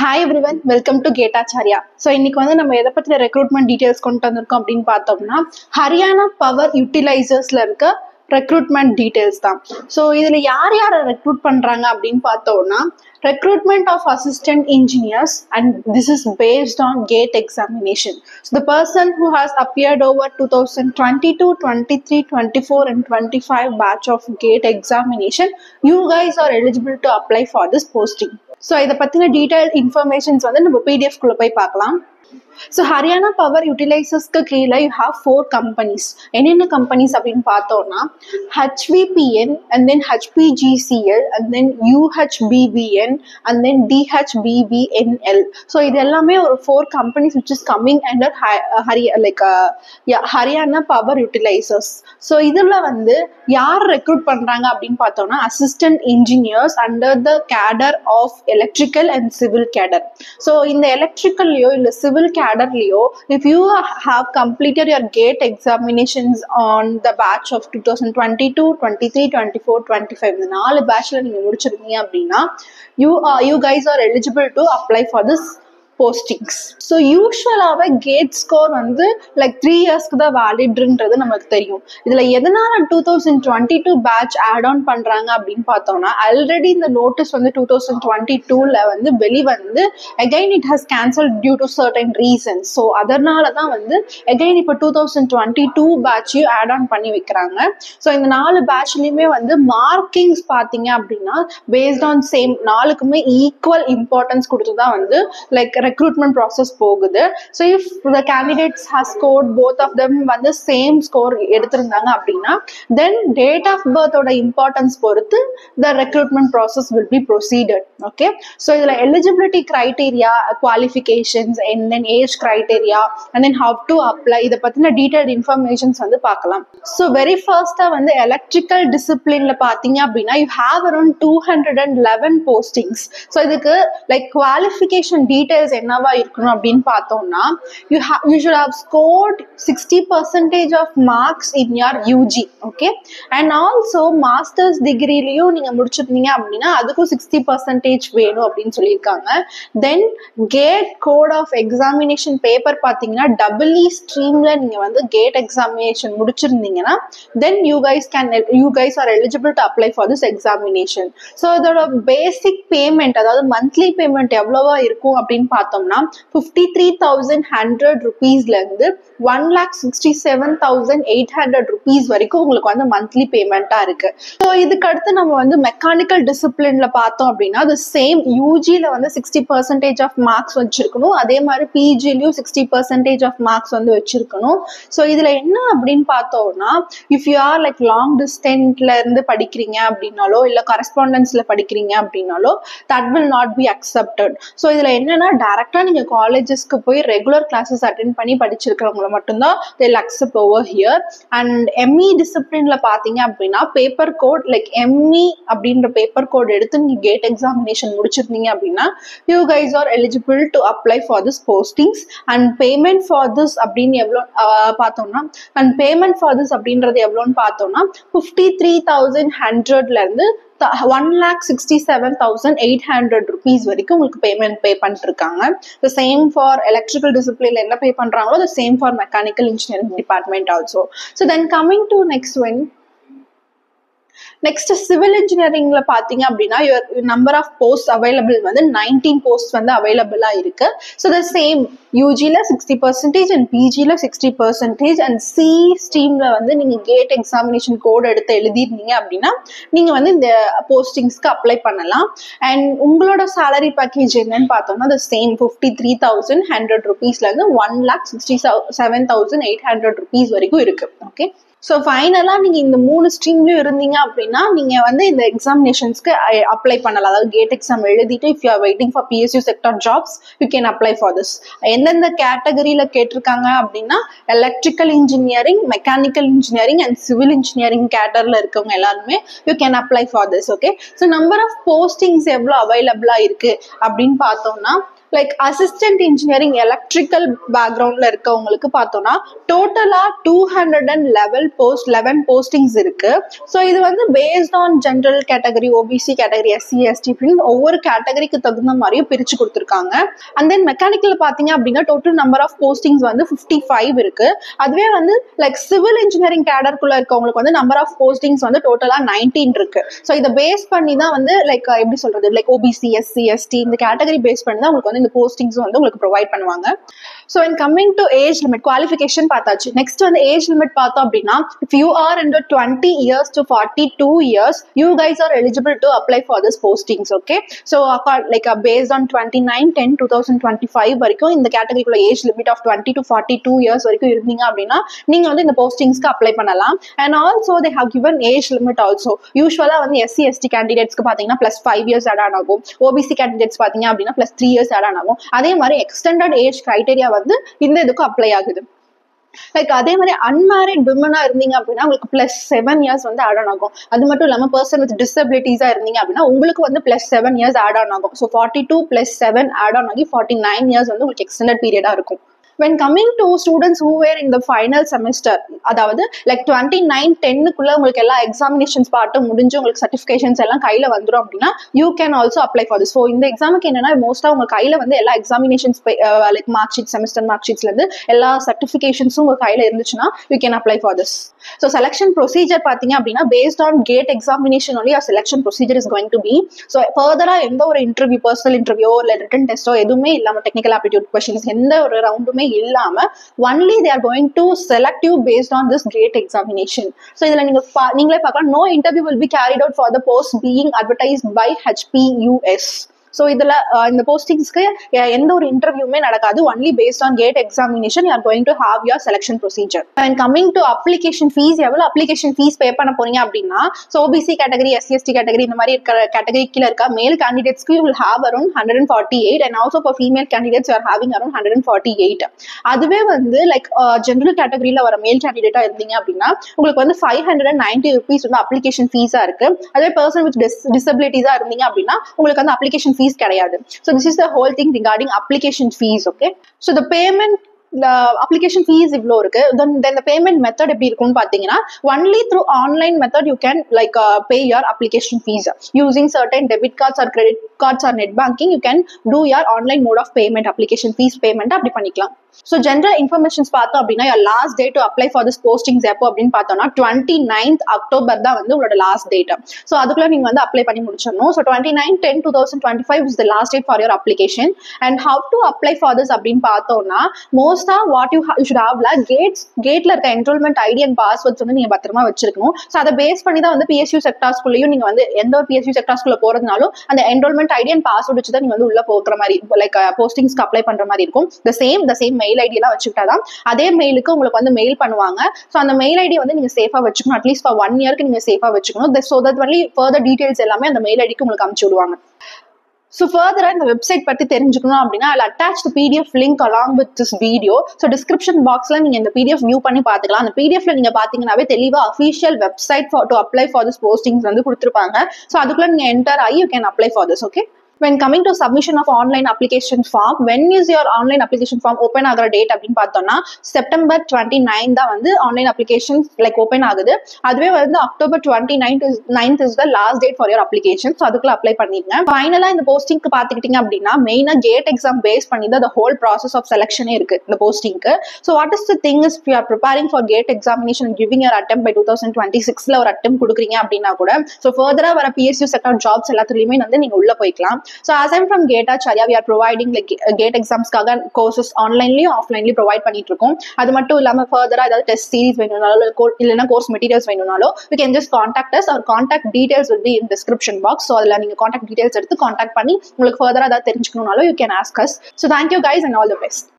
Hi everyone, welcome to Getacharya. So இன்னைக்கு வந்து நம்ம எதை பத்தின ரெக்ரூட்மெண்ட் டீடைல்ஸ் கொண்டு வந்திருக்கோம் அப்படின்னு பார்த்தோம்னா ஹரியானா பவர் யூட்டிலைசர்ஸ்ல இருக்க ரெக்ரூட்மெண்ட் டீடைல்ஸ் தான். ஸோ இதுல யார் யாரை ரெக்ரூட் பண்றாங்க அப்படின்னு பார்த்தோம்னா recruitment of assistant engineers, and this is based on GATE examination. So the person who has appeared over 2022, 23, 24 and 25 batch of GATE examination, you guys are eligible to apply for this posting. So இதை பத்தின detailed informations வந்து நம்ம PDF குள்ள போய் பார்க்கலாம். So Haryana Power Utilizers கீழே you have 4 companies. என்னென்ன companies அப்படின்னு பார்த்தோம்னா HVPN and then HPGCL and then UHBVN and then DHBVNL. So இது எல்லாமே ஒரு 4 companies which is coming under Haryana Power Utilizers. So இதுல வந்து யார் ரெக்ரூட் பண்றாங்க அப்படின்னு பார்த்தோம்னா assistant engineers under the cadre of electrical and civil cadre. So இந்த electricalலையோ இல்ல civil cadre if you have completed your GATE examinations on the batch of 2022, 23, 24, 25 இந்த 4 batchல நீங்க முடிச்சிருக்கீங்க அப்படின்னா you guys are eligible to apply for this postings. So யூஸ்வலாவே GATE score வந்து like 3 இயர்ஸ்க்கு தான் வேலிட்ன்றது நமக்கு தெரியும். இதுல எதனால 2022 பேட்ச் ஆட் ஆன் பண்றாங்க அப்படின்னு பார்த்தோம்னா ஆல்ரெடி இந்த நோட்டீஸ் வந்து 2022ல வந்து வெளிவந்து again it has cancel due to certain reasons. So அதனால தான் வந்து அகைன் இப்போ 2022 பேட்சையும் ஆட் ஆன் பண்ணி வைக்கிறாங்க. ஸோ இந்த 4 பேட்ச்லயுமே வந்து மார்க்கிங்ஸ் பார்த்தீங்க அப்படின்னா பேஸ்ட் ஆன் சேம் 4க்குமே ஈக்குவல் இம்பார்ட்டன்ஸ் கொடுத்து தான் வந்து லைக் recruitment process போகுது. So if the candidates has scored both of them வந்து same score எடுத்திருந்தாங்க அப்படின்னா then date of birth ஓட importance பொறுத்து the recruitment process will be proceeded. Okay, so இதுல eligibility criteria, qualifications and then age criteria and then how to apply இத பத்தின detailed informations வந்து பார்க்கலாம். So very first வந்து electrical disciplineல பாத்தீங்க அப்படின்னா you have around 211 postings. So இதுக்கு like qualification details என்னவா இருக்கணும் அப்படின்னு பார்த்தோம்னா you should have scored 60% of marks in your UG. Okay, and also masters degreeலயும் நீங்க முடிச்சிருந்தீங்க அப்படின்னா அதுக்கும் 60% வேணும் அப்படின்னு சொல்லியிருக்காங்க. Then GATE code of examination paper பாத்தீங்கன்னா EE streamல நீங்க வந்து GATE examination முடிச்சிருந்தீங்கன்னா then you guys are eligible to apply for this examination. So இதோட basic payment அதாவது monthly payment எவ்வளவா இருக்கும் அப்படின்னு பார்த்தோம்னா 53,100 rupeesல இருந்து 1,67,800 rupees வரைக்கும் உங்களுக்கு வந்து மந்த்லி பேமெண்டா இருக்கு. ஸோ இதுக்கு அடுத்து நம்ம வந்து மெக்கானிக்கல் டிசிப்ளின்ல பார்த்தோம் அப்படின்னா அது சேம் யூஜில வந்து 60% ஆஃப் மார்க்ஸ் வச்சிருக்கணும், அதே மாதிரி பிஜிலையும் 60% ஆஃப் மார்க்ஸ் வந்து வச்சிருக்கணும். ஸோ இதுல என்ன அப்படின்னு பார்த்தோம்னா if you are like long டிஸ்டன்ஸ்ல இருந்து படிக்கிறீங்க அப்படின்னாலோ இல்ல கரஸ்பாண்டன்ஸ்ல படிக்கிறீங்க அப்படின்னாலோ that will not be accepted. So இதுல என்னன்னா டைரக்டா நீங்க காலேஜஸ்க்கு போய் ரெகுலர் கிளாஸஸ் அட்டென்ட் பண்ணி படிச்சிருக்கிறவங்களை மட்டும்தான் they'll accept over here. And ME டிசிப்ளின்ல பாத்தீங்க அப்படின்னா பேப்பர் கோட் லைக் ME அப்படின்ற பேப்பர் கோட் எடுத்து நீங்க கேட் எக்ஸாமினேஷன் முடிச்சிருந்தீங்க அப்படின்னா you guys are eligible to apply for this postings. And payment for this அப்படின்னு எவ்வளோ பார்த்தோம்னா and payment for this அப்படின்றது எவ்வளோன்னு பார்த்தோம்னா 53,100ல இருந்து 1,67,800 rupees வரைக்கும் உங்களுக்கு பேமெண்ட் பே பண்ணிட்டு இருக்காங்க. The same for electrical discipline என்ன பே பண்றாங்களோ the same for mechanical engineering department also. So then coming to next one. Next civil இன்ஜினியரிங்ல பாத்தீங்க அப்படின்னா நம்பர் ஆஃப் போஸ்ட் அவைலபிள் வந்து 19 போஸ்ட் வந்து அவைலபிளா இருக்கு. ஸோ த சேம் யூஜில 60% அண்ட் பிஜில 60% அண்ட் சி ஸ்ட்ரீம்ல வந்து நீங்க கேட் எக்ஸாமினேஷன் கோட் எடுத்து எழுதிருந்தீங்க அப்படின்னா நீங்க வந்து இந்த போஸ்டிங்ஸ்க்கு அப்ளை பண்ணலாம். அண்ட் உங்களோட சேலரி பேக்கேஜ் என்னன்னு பார்த்தோம்னா த சேம் 53,100 rupeesல இருந்து 1,67,800 rupees வரைக்கும் இருக்கு. ஓகே, ஸோ ஃபைனலாக நீங்கள் இந்த 3 ஸ்ட்ரீம்லையும் இருந்தீங்க அப்படின்னா நீங்கள் வந்து இந்த எக்ஸாமினேஷன்ஸ்க்கு அப்ளை பண்ணலாம். அதாவது கேட் எக்ஸாம் எழுதிட்டு if you are waiting for PSU sector jobs you can apply for this. எந்தெந்த கேட்டகரியில் கேட்டிருக்காங்க அப்படின்னா electrical engineering, mechanical engineering and civil engineering கேட்டரில் இருக்கவங்க எல்லாருமே you can apply for this. Okay, so number of postings எவ்வளோ அவைலபிளாக இருக்குது அப்படின்னு பார்த்தோம்னா லைக் அசிஸ்டன்ட் இன்ஜினியரிங் எலக்ட்ரிக்கல் பேக்ரவுண்ட்ல இருக்கவங்களுக்கு பார்த்தோம்னா டோட்டலா 211 போஸ்டிங்ஸ் இருக்கு. ஸோ இது வந்து based on general category, OBC category, SC ST ஒவ்வொரு கேட்டகரிக்கு தகுந்த மாதிரியும் பிரிச்சு கொடுத்துருக்காங்க. அண்ட் தென் மெக்கானிக்கல் பாத்தீங்க அப்படின்னா டோட்டல் நம்பர் ஆஃப் போஸ்டிங்ஸ் வந்து 55 இருக்கு. அதுவே வந்து லைக் சிவில் இன்ஜினியரிங் கேடருக்குள்ள இருக்கவங்களுக்கு வந்து நம்பர் ஆஃப் போஸ்டிங்ஸ் வந்து டோட்டலா 19 இருக்கு. ஸோ இதை பேஸ் பண்ணி தான் வந்து லைக் எப்படி சொல்றது, லைக் ஓபிசி, எஸ்சி, எஸ்டி இந்த கேட்டகரி பேஸ் பண்ணி தான் உங்களுக்கு வந்து இந்த போஸ்டிங்ஸ் வந்து உங்களுக்கு ப்ரொவைட் பண்ணுவாங்க. So in coming to age limit, qualification பார்த்தாச்சு. நெக்ஸ்ட் வந்து ஏஜ் லிமிட் பார்த்தோம் அப்படின்னா if you are under 20 years to 42 years you guys are eligible to apply for this postings. Okay, so like based on 29/10/2025 வரைக்கும் இந்த கேட்டகரிக்குள்ள age limit of 20 to 42 years வரைக்கும் இருந்தீங்க அப்படின்னா நீங்க வந்து இந்த போஸ்டிங்ஸ்க்கு அப்ளை பண்ணலாம். And also they have given age limit also. யூஸ்வலா வந்து எஸ்சி எஸ்டி கேண்டிடேட்ஸ்க்கு பாத்தீங்கன்னா +5 years ஆட் ஆன் ஆகும். ஓபிசி கேண்டிடேட்ஸ் பாத்தீங்க அப்படின்னா +3 years ஆட் ஆன் ஆகும். அதே மாதிரி எக்ஸ்டெண்டட் ஏஜ் கிரைட்டீரியா வந்து இந்த இதுக்கும் அப்ளை ஆகுது. லைக் அதே மாதிரி அன்மேரிட் விமனா இருந்தீங்க அப்படின்னா உங்களுக்கு +7 years வந்து ஆட் ஆன் ஆகும். அது மட்டும் இல்லாம பர்சன் வித் டிசபிலிட்டிஸா இருந்தீங்க அப்படின்னா உங்களுக்கு வந்து +7 years ஆட் ஆன் ஆகும். ஸோ 42 + 7 ஆட் ஆன் ஆகி 49 years வந்து உங்களுக்கு எக்ஸ்டெண்டட் பீரியடா இருக்கும். when coming to students who were in the final semester, அதாவது லைக் 29/10 உங்களுக்கு எல்லா எக்ஸாமினேஷன்ஸ் பார்ட்டு முடிஞ்சு உங்களுக்கு சர்டிஃபிகேஷன்ஸ் எல்லாம் கையில வந்துடும் அப்படின்னா you can also apply for this. So இந்த எக்ஸாமுக்கு என்னன்னா மோஸ்டா உங்க கையில வந்து எல்லா examinations like mark sheet, semester mark ஷீட்ஸ்ல இருந்து எல்லா சர்டிஃபிகேஷன்ஸும் உங்க கையில இருந்துச்சுன்னா you can apply for this. So selection procedure பாத்தீங்க அப்படின்னா based on GATE examination only selection procedure is going to be. So ஃபர்தரா எந்த ஒரு இன்டர்வியூ, பர்சனல் இன்டர்வியூ இல்லை ரிட்டன் டெஸ்டோ எதுவுமே இல்லாம, டெக்னிக்கல் ஆப்டிடியூட் கொஸ்டின்ஸ் எந்த ஒரு ரவுண்டுமே இல்லாம only they are going to select you based on this GATE examination. So இதுல நீங்களே பார்க்கலாம், no interview will be carried out for the post being advertised by HPUS. So இதுல இந்த போஸ்டிங்ஸ்க்கு எந்த ஒரு இன்டர்வியூமே நடக்காது. Only based on GATE examination you are going to have your selection procedure. And coming to application fees, எவ்வளவு application fees pay பண்ண போறீங்க அப்படின்னா, so OBC category, SC ST category இந்த மாதிரி இருக்கிற கேட்டகரி கீழே இருக்க மேல் கேண்டிடேட்ஸ்க்கு you will have around 148 and also for female candidates you are having around 148. அதுவே வந்து லைக் ஜென்ரல் கேட்டகரியில வர மேல் கேண்டிடேட்டா இருந்தீங்க அப்படின்னா உங்களுக்கு வந்து 590 rupees வந்து அப்ளிகேஷன் ஃபீஸா இருக்கு. அதே பர்சன் வித் டிசபிலிட்டிஸா இருந்தீங்க அப்படின்னா உங்களுக்கு வந்து அப்ளிகேஷன் fees கிடையாது. So this is the whole thing regarding application fees. Okay, so the payment, the application fees இவ்ளோ இருக்கு. then the payment method எப்படி இருக்கும்னு பாத்தீங்கன்னா only through online method you can like pay your application fees using certain debit cards or credit cards or net banking. You can do your online mode of payment, application fees payment அப்படி பண்ணிக்கலாம். So general informations பார்த்தோம் அப்படின்னா last date to apply for this postings எப்போ அப்படின்னு பார்த்தோம்னா 29th October தான் வந்து உங்களோட லாஸ்ட் டேட். ஸோ அதுக்குள்ள நீங்க வந்து அப்ளை பண்ணி முடிச்சிடணும். So 29/10/2025 is the last date for your application. And how to apply for this அப்படின்னு பார்த்தோம்னா மோஸ்டா வாட் யூ ஷுட் ஹேவ்ல கேட்ல இருக்க என்ரோல்மெண்ட் ஐடி அண்ட் பாஸ்வேர்ட்ஸ் வந்து நீங்க பத்திரமா வச்சிருக்கணும். ஸோ அதை பேஸ் பண்ணி தான் வந்து பிஎஸ்யூ செக்டார்ஸ்குள்ளேயும் நீங்க வந்து எந்த ஒரு பிஎஸ்யூ செக்டார்ஸ்குள்ள போறதுனாலும் அந்த என்ரோல்மெண்ட் ஐடி அண்ட் பாஸ்வேர்ட் வச்சு தான் நீங்க வந்து உள்ள போகிற மாதிரி லைக் போஸ்டிங்ஸ்க்கு அப்ளை பண்ற மாதிரி இருக்கும். த சேம் மெயில் ஐடி எல்லாம் வச்சுக்கிட்டாதான் அதே மெயிலுக்கு உங்களுக்கு வந்து மெயில் பண்ணுவாங்க. ஸோ அந்த மெயில் ஐடி வந்து நீங்க சேஃபா வச்சுக்கணும். அட்லீஸ்ட் ஃபார் 1 year நீங்க சேஃபா வச்சுக்கணும். So that only further details எல்லாமே அந்த மெயில் ஐடிக்கு உங்களுக்கு அனுப்பிச்சு விடுவாங்க. ஸோ ஃபர்தரா இந்த வெப்சைட் பத்தி தெரிஞ்சுக்கணும் அப்படின்னா I'll attach the PDF link along with this video. So description பாக்ஸ்ல நீங்க இந்த PDF வியூ பண்ணி பாத்துக்கலாம். அந்த PDFல நீங்க பாத்தீங்கன்னாவே தெளிவா official website to apply for this postings வந்து கொடுத்துருப்பாங்க. ஸோ அதுக்குள்ள நீங்க என்டர் ஆகி you can apply for this. Okay, when coming to submission of online application form, when is your online application form open ஆகிற டேட் அப்படின்னு பார்த்தோம்னா September 29 தான் வந்து ஆன்லைன் அப்ளிகேஷன் லைக் ஓப்பன் ஆகுது. அதுவே வந்து October 29th is the last date for your application. So அதுக்குள்ள apply பண்ணிருங்க. ஃபைனலா இந்த போஸ்டிங்க்கு பாத்துக்கிட்டீங்க அப்படின்னா மெயினா கேட் எக்ஸாம் பேஸ் பண்ணி தான் the whole process of selection இருக்கு இந்த போஸ்டிங்க்கு. So what is the thing is, you are preparing for gate examination and giving your attempt by 2026ல ஒரு attempt கொடுக்குறீங்க அப்படின்னா கூட ஸோ ஃபர்தரா வர PSU செக்டார் ஜாப்ஸ் எல்லாத்துலயுமே வந்து நீங்க உள்ள போய்க்கலாம். So as I'm from GATE Acharya, we are providing like GATE examsக்காக courses ஆன்லைன்லயும் ஆஃப்லைன்லயும் ப்ரொவைட் பண்ணிட்டு இருக்கோம். அது மட்டும் இல்லாம ஃபர்தரா ஏதாவது டெஸ்ட் சீரிஸ் வேணும்னாலும் இல்லைன்னா கோர்ஸ் மெட்டீரியல்ஸ் வேணும்னாலும் you can just contact us. Our contact details will be in description box. So அதுல நீங்க கான்டாக்ட் டீடைல்ஸ் எடுத்து கான்டாக்ட் பண்ணி உங்களுக்கு ஃபர்தரா ஏதாவது தெரிஞ்சுக்கணும்னாலும் you can ask us. So thank you guys and all the best.